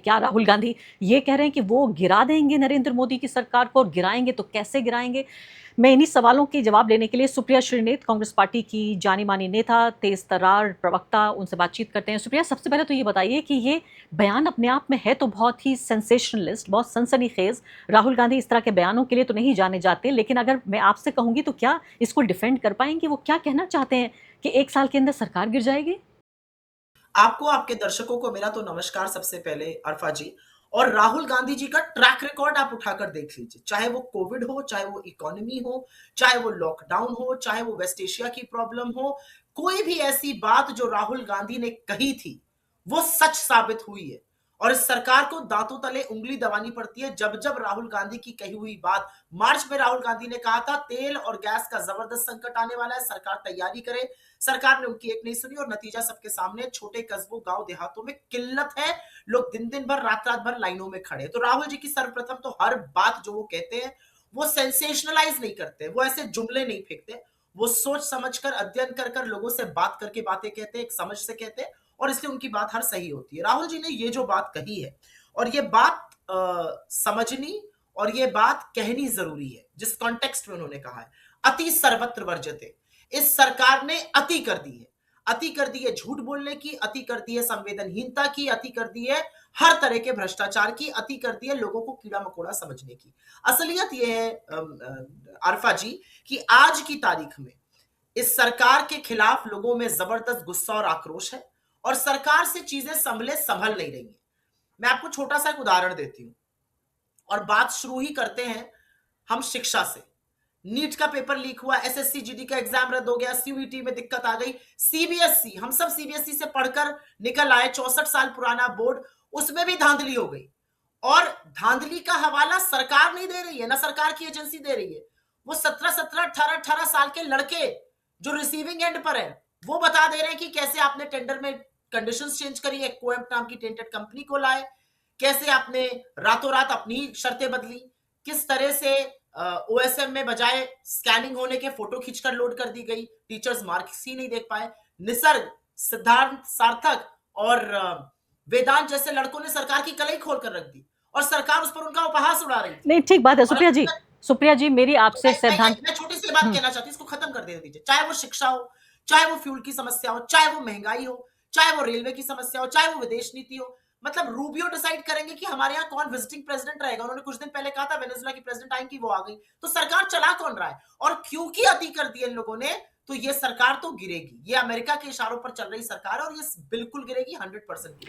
क्या राहुल गांधी ये कह रहे हैं कि वो गिरा देंगे नरेंद्र मोदी की सरकार को, और गिराएंगे तो कैसे गिराएंगे? मैं इन्हीं सवालों के जवाब लेने के लिए सुप्रिया श्रीनेत, कांग्रेस पार्टी की जानी मानी नेता, तेज तर्रार प्रवक्ता, उनसे बातचीत करते हैं। सुप्रिया, सबसे पहले तो ये बताइए कि ये बयान अपने आप में है तो बहुत ही सेंसेशनलिस्ट, बहुत सनसनीखेज। राहुल गांधी इस तरह के बयानों के लिए तो नहीं जाने जाते, लेकिन अगर मैं आपसे कहूंगी तो क्या इसको डिफेंड कर पाएंगे? वो क्या कहना चाहते हैं कि 1 साल के अंदर सरकार गिर जाएगी? आपको, आपके दर्शकों को मेरा तो नमस्कार सबसे पहले अरफा जी। और राहुल गांधी जी का ट्रैक रिकॉर्ड आप उठाकर देख लीजिए, चाहे वो कोविड हो, चाहे वो इकोनॉमी हो, चाहे वो लॉकडाउन हो, चाहे वो वेस्ट एशिया की प्रॉब्लम हो, कोई भी ऐसी बात जो राहुल गांधी ने कही थी वो सच साबित हुई है। और इस सरकार को दांतों तले उंगली दबानी पड़ती है जब जब राहुल गांधी की कही हुई बात। मार्च में राहुल गांधी ने कहा था तेल और गैस का जबरदस्त संकट आने वाला है, सरकार तैयारी करे। सरकार ने उनकी एक नहीं सुनी और नतीजा सबके सामने, छोटे कस्बों गांव देहातों में किल्लत है, लोग दिन दिन भर रात रात भर लाइनों में खड़े। तो राहुल जी की सर्वप्रथम तो हर बात जो वो कहते हैं वो सेंसेशनलाइज नहीं करते, वो ऐसे जुमले नहीं फेंकते, वो सोच समझकर अध्ययन कर कर लोगों से बात करके बातें कहते हैं, एक समझ से कहते हैं, और इसलिए उनकी बात हर सही होती है। राहुल जी ने ये जो बात कही है, और ये बात समझनी और ये बात कहनी जरूरी है जिस कॉन्टेक्स्ट में उन्होंने कहा है। अति सर्वत्र वर्जते, इस सरकार ने अति कर दी है। अति कर दी है झूठ बोलने की, अति कर दी है संवेदनहीनता की, अति कर दी है हर तरह के भ्रष्टाचार की, अति कर दी है लोगों को कीड़ा मकोड़ा समझने की। असलियत यह है अरफा जी कि आज की तारीख में इस सरकार के खिलाफ लोगों में जबरदस्त गुस्सा और आक्रोश है, और सरकार से चीजें संभल नहीं रही है। मैं आपको छोटा सा एक उदाहरण देती हूं, और बात शुरू ही करते हैं हम शिक्षा से। नीट का पेपर लीक हुआ, एसएससी जीडी का एग्जाम रद्द हो गया, सीयूईटी में दिक्कत आ गई, सीबीएसई, हम सब सीबीएसई से पढ़कर निकल आए, 64 साल पुराना बोर्ड, उसमें भी धांधली हो गई। और धांधली का हवाला सरकार नहीं दे रही है, ना सरकार की एजेंसी दे रही है, वो 17-17, 18-18 साल के लड़के जो रिसीविंग एंड पर है वो बता दे रहे हैं कि कैसे आपने टेंडर में कंडीशंस चेंज करी, एक कोएम्प नाम की टेंटेड कंपनी को लाए, कैसे आपने रातों रात अपनी शर्तें बदली, किस तरह से ओएसएम में बजाय स्कैनिंग होने के फोटो खींचकर लोड कर दी गई, टीचर्स मार्क्स ही नहीं देख पाए। निसर्ग, सिद्धार्थ, सार्थक और वेदांत जैसे लड़कों ने सरकार की कलई खोल कर रख दी, और सरकार उस पर उनका उपहास उड़ा रही थी। नहीं, ठीक बात है और सुप्रिया जी। सुप्रिया जी, मेरी आपसे सैद्धांतिक मैं छोटी सी बात कहना चाहती हूँ, इसको खत्म कर देने दीजिए। चाहे वो शिक्षा हो, चाहे वो फ्यूल की समस्या हो, चाहे वो महंगाई हो, चाहे वो रेलवे की समस्या हो, चाहे वो विदेश नीति हो, मतलब रूबियो डिसाइड करेंगे कि हमारे यहाँ कौन विजिटिंग प्रेसिडेंट रहेगा। उन्होंने कुछ दिन पहले कहा था वेनेजुएला की प्रेसिडेंट आएंगी, वो आ गई। तो सरकार चला कौन रहा है? और क्योंकि अति कर दिए इन लोगों ने, तो ये सरकार तो गिरेगी। ये अमेरिका के इशारों पर चल रही सरकार है, और ये बिल्कुल गिरेगी, 100% गिरेगी।